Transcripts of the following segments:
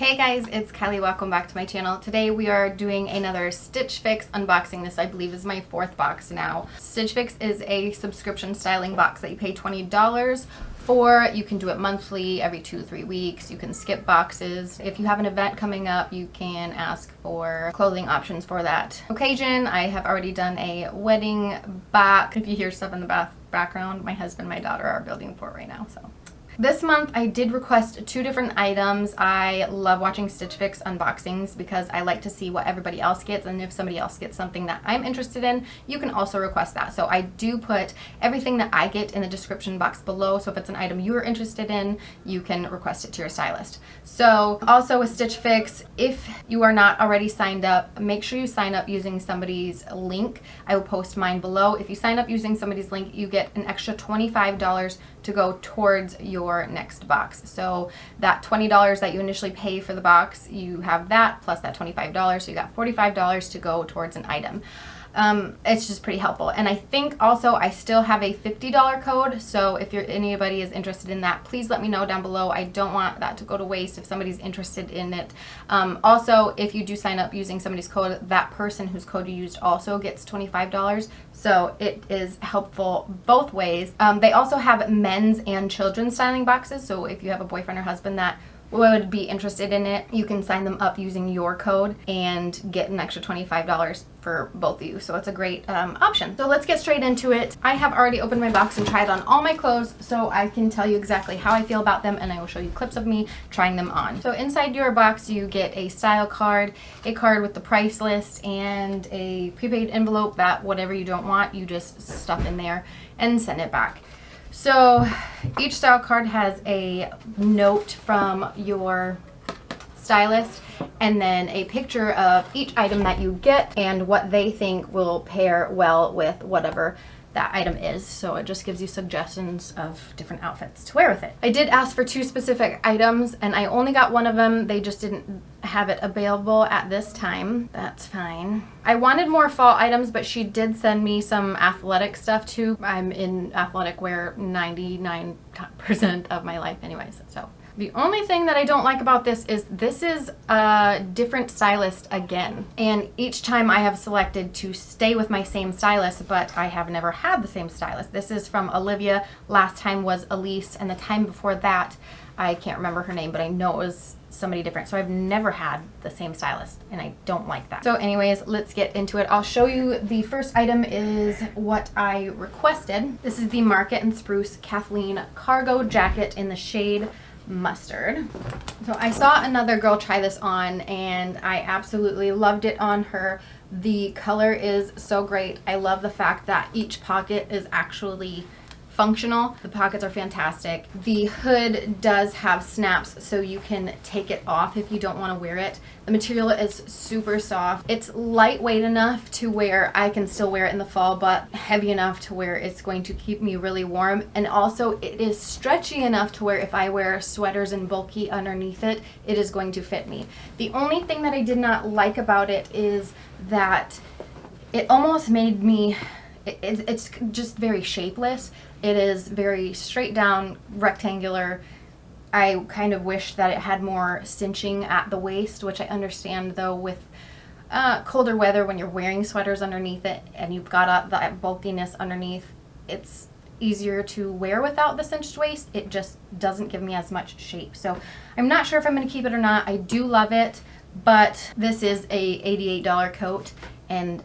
Hey guys, it's Kylie. Welcome back to my channel. Today we are doing another Stitchfix unboxing. This I believe is my fourth box now. Stitchfix is a subscription styling box that you pay $20 for. You can do it monthly, every 2-3 weeks. You can skip boxes. If you have an event coming up, you can ask for clothing options for that occasion. I have already done a wedding back. If you hear stuff in the background, my husband and my daughter are building for it right now. So this month I did request 2 different items. I love watching Stitch Fix unboxings because I like to see what everybody else gets, and if somebody else gets something that I'm interested in, you can also request that. So I do put everything that I get in the description box below, so if it's an item you are interested in, you can request it to your stylist. So also with Stitch Fix, if you are not already signed up, make sure you sign up using somebody's link. I will post mine below. If you sign up using somebody's link, you get an extra $25 to go towards your next box. So that $20 that you initially pay for the box, you have that plus that $25, so you got $45 to go towards an item. It's just pretty helpful. And I think also I still have a $50 code, so if anybody is interested in that, please let me know down below. I don't want that to go to waste if somebody's interested in it. Also, if you do sign up using somebody's code, that person whose code you used also gets $25, so it is helpful both ways. They also have men's and children's styling boxes, so if you have a boyfriend or husband that would be interested in it, you can sign them up using your code and get an extra $25 for both of you. So it's a great option. So let's get straight into it. I have already opened my box and tried on all my clothes, so I can tell you exactly how I feel about them, and I will show you clips of me trying them on. So inside your box you get a style card, a card with the price list, and a prepaid envelope that whatever you don't want, you just stuff in there and send it back. So each style card has a note from your stylist and then a picture of each item that you get and what they think will pair well with whatever that item is. So it just gives you suggestions of different outfits to wear with it. I did ask for 2 specific items and I only got one of them. They just didn't have it available at this time. That's fine. I wanted more fall items, but she did send me some athletic stuff too. I'm in athletic wear 99% of my life anyways, so. The only thing that I don't like about this is a different stylist again. And each time I have selected to stay with my same stylist, but I have never had the same stylist. This is from Olivia. Last time was Elise, and the time before that, I can't remember her name, but I know it was somebody different. So I've never had the same stylist, and I don't like that. So anyways, let's get into it. I'll show you the first item is what I requested. This is the Market & Spruce Kathleen cargo jacket in the shade Mustard. So I saw another girl try this on and I absolutely loved it on her. The color is so great. I love the fact that each pocket is actually functional. The pockets are fantastic. The hood does have snaps so you can take it off if you don't want to wear it. The material is super soft. It's lightweight enough to where I can still wear it in the fall, but heavy enough to where it's going to keep me really warm. And also it is stretchy enough to where if I wear sweaters and bulky underneath it, it is going to fit me. The only thing that I did not like about it is that it almost made me, it's just very shapeless. It is very straight down, rectangular. I kind of wish that it had more cinching at the waist, which I understand though with colder weather when you're wearing sweaters underneath it and you've got that bulkiness underneath, it's easier to wear without the cinched waist. It just doesn't give me as much shape. So I'm not sure if I'm going to keep it or not. I do love it, but this is a $88 coat, and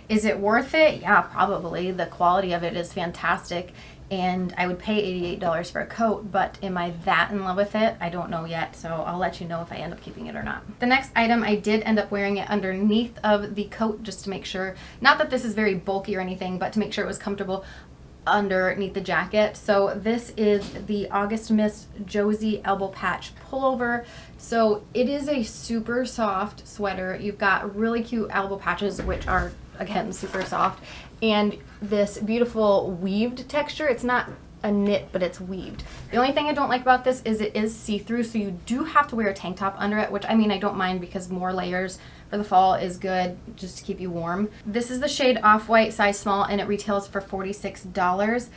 is it worth it? Yeah, probably. The quality of it is fantastic, and I would pay $88 for a coat, but am I that in love with it? I don't know yet, so I'll let you know if I end up keeping it or not. The next item, I did end up wearing it underneath of the coat just to make sure, not that this is very bulky or anything, but to make sure it was comfortable underneath the jacket. So this is the August Mist JOSEY elbow patch pullover. So it is a super soft sweater. You've got really cute elbow patches, which are again super soft, and this beautiful weaved texture. It's not a knit, but it's weaved. The only thing I don't like about this is it is see-through, so you do have to wear a tank top under it, which I mean I don't mind because more layers for the fall is good just to keep you warm. This is the shade Off-White, size small, and it retails for $46.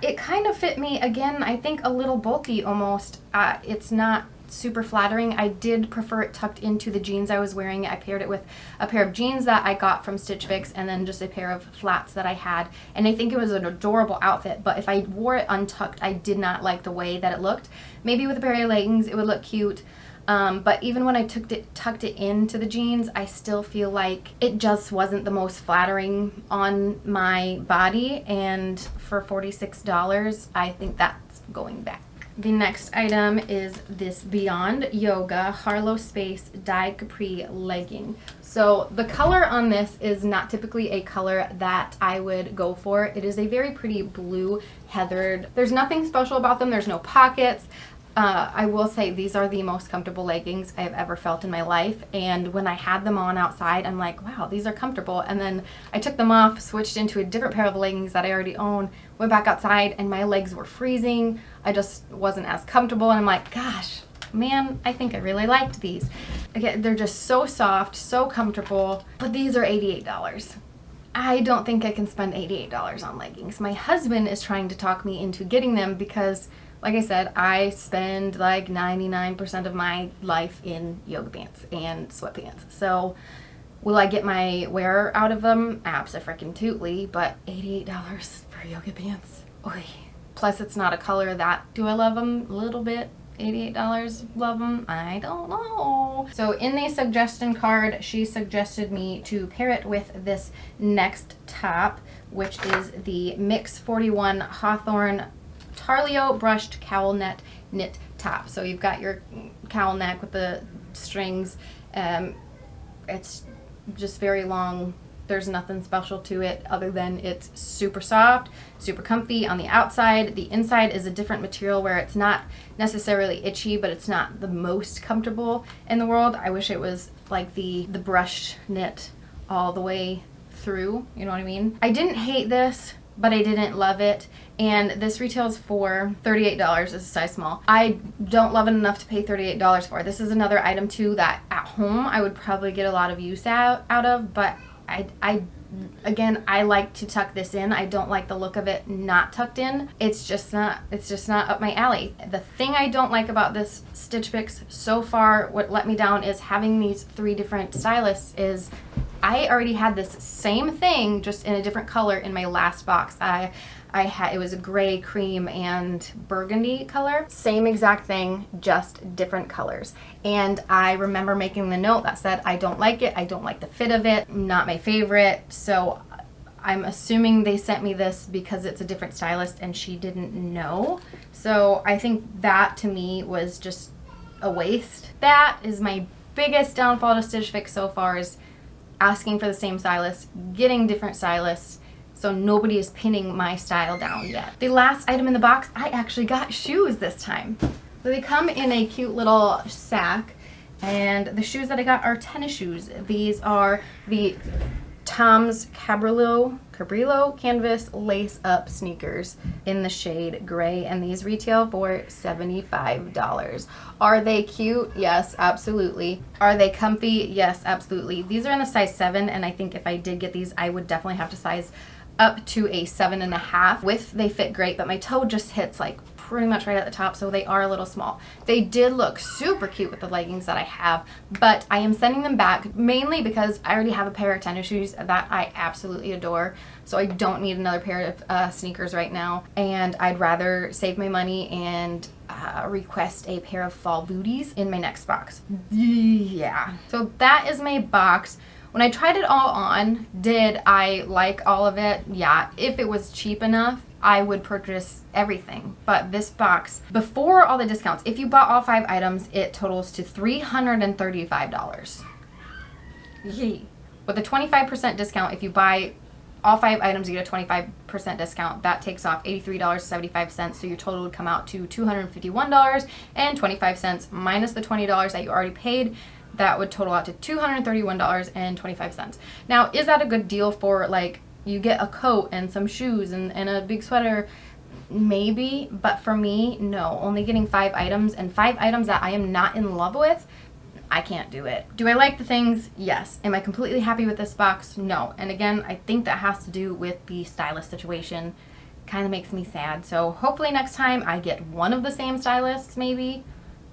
It kind of fit me, again, I think a little bulky almost. It's not super flattering. I did prefer it tucked into the jeans I was wearing. I paired it with a pair of jeans that I got from Stitchfix and then just a pair of flats that I had. And I think it was an adorable outfit, but if I wore it untucked, I did not like the way that it looked. Maybe with a pair of leggings, it would look cute. But even when I tucked it into the jeans, I still feel like it just wasn't the most flattering on my body. And for $46, I think that's going back. The next item is this Beyond Yoga Harlow Space Dyed Capri legging. So the color on this is not typically a color that I would go for. It is a very pretty blue heathered. There's nothing special about them. There's no pockets. I will say these are the most comfortable leggings I've ever felt in my life, and when I had them on outside, I'm like, wow, these are comfortable. And then I took them off, switched into a different pair of leggings that I already own, went back outside, and my legs were freezing. I just wasn't as comfortable, and I'm like, gosh, man, I think I really liked these. Again, they're just so soft, so comfortable, but these are $88. I don't think I can spend $88 on leggings. My husband is trying to talk me into getting them because, like I said, I spend like 99% of my life in yoga pants and sweatpants. So will I get my wear out of them? Abso-freaking-tootly, but $88 for yoga pants. Oy. Plus it's not a color that, do I love them? A little bit. $88, love them? I don't know. So in the suggestion card, she suggested me to pair it with this next top, which is the Mix 41 Hawthorn Tarlio brushed cowl net knit top. So you've got your cowl neck with the strings. It's just very long. There's nothing special to it other than it's super soft, super comfy on the outside. The inside is a different material where it's not necessarily itchy, but it's not the most comfortable in the world. I wish it was like the brushed knit all the way through, you know what I mean? I didn't hate this, but I didn't love it. And this retails for $38. It's a size small. I don't love it enough to pay $38 for. This is another item too that at home I would probably get a lot of use out of, but again, I like to tuck this in. I don't like the look of it not tucked in. It's just not up my alley. The thing I don't like about this Stitch Fix so far, what let me down is having these 3 different stylists is I already had this same thing just in a different color in my last box. It was a gray, cream, and burgundy color. Same exact thing, just different colors. And I remember making the note that said, I don't like it, I don't like the fit of it, not my favorite. So I'm assuming they sent me this because it's a different stylist and she didn't know. So I think that to me was just a waste. That is my biggest downfall to Stitch Fix so far, is asking for the same stylist, getting different stylists, so nobody is pinning my style down yet. The last item in the box, I actually got shoes this time. So they come in a cute little sack, and the shoes that I got are tennis shoes. These are the Tom's Cabrillo canvas lace-up sneakers in the shade gray, and these retail for $75. Are they cute? Yes, absolutely. Are they comfy? Yes, absolutely. These are in the size 7, and I think if I did get these, I would definitely have to size up to a 7.5. Width, they fit great, but my toe just hits like pretty much right at the top, so they are a little small. They did look super cute with the leggings that I have, but I am sending them back mainly because I already have a pair of tennis shoes that I absolutely adore, so I don't need another pair of sneakers right now, and I'd rather save my money and request a pair of fall booties in my next box. Yeah, so that is my box. When I tried it all on, did I like all of it? Yeah, if it was cheap enough, I would purchase everything. But this box, before all the discounts, if you bought all 5 items, it totals to $335. Yee. With a 25% discount, if you buy all 5 items, you get a 25% discount. That takes off $83.75, so your total would come out to $251.25 minus the $20 that you already paid. That would total out to $231.25. Now, is that a good deal for, like, you get a coat and some shoes and a big sweater? Maybe, but for me, no. Only getting 5 items, and 5 items that I am not in love with, I can't do it. Do I like the things? Yes. Am I completely happy with this box? No. And again, I think that has to do with the stylist situation. Kind of makes me sad. So hopefully next time I get one of the same stylists, maybe.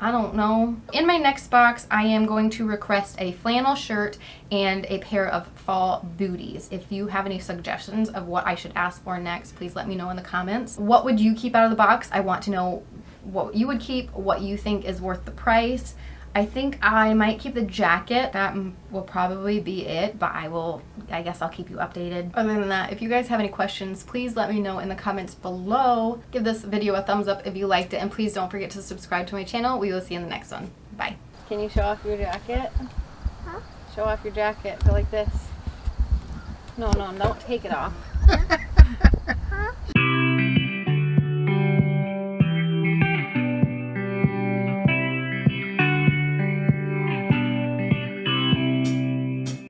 I don't know. In my next box, I am going to request a flannel shirt and a pair of fall booties. If you have any suggestions of what I should ask for next, please let me know in the comments. What would you keep out of the box? I want to know what you would keep, what you think is worth the price. I think I might keep the jacket. That will probably be it, but I guess I'll keep you updated. Other than that, if you guys have any questions, please let me know in the comments below. Give this video a thumbs up if you liked it, and please don't forget to subscribe to my channel. We will see you in the next one. Bye. Can you show off your jacket? Huh? Show off your jacket. Go like this. No, don't take it off.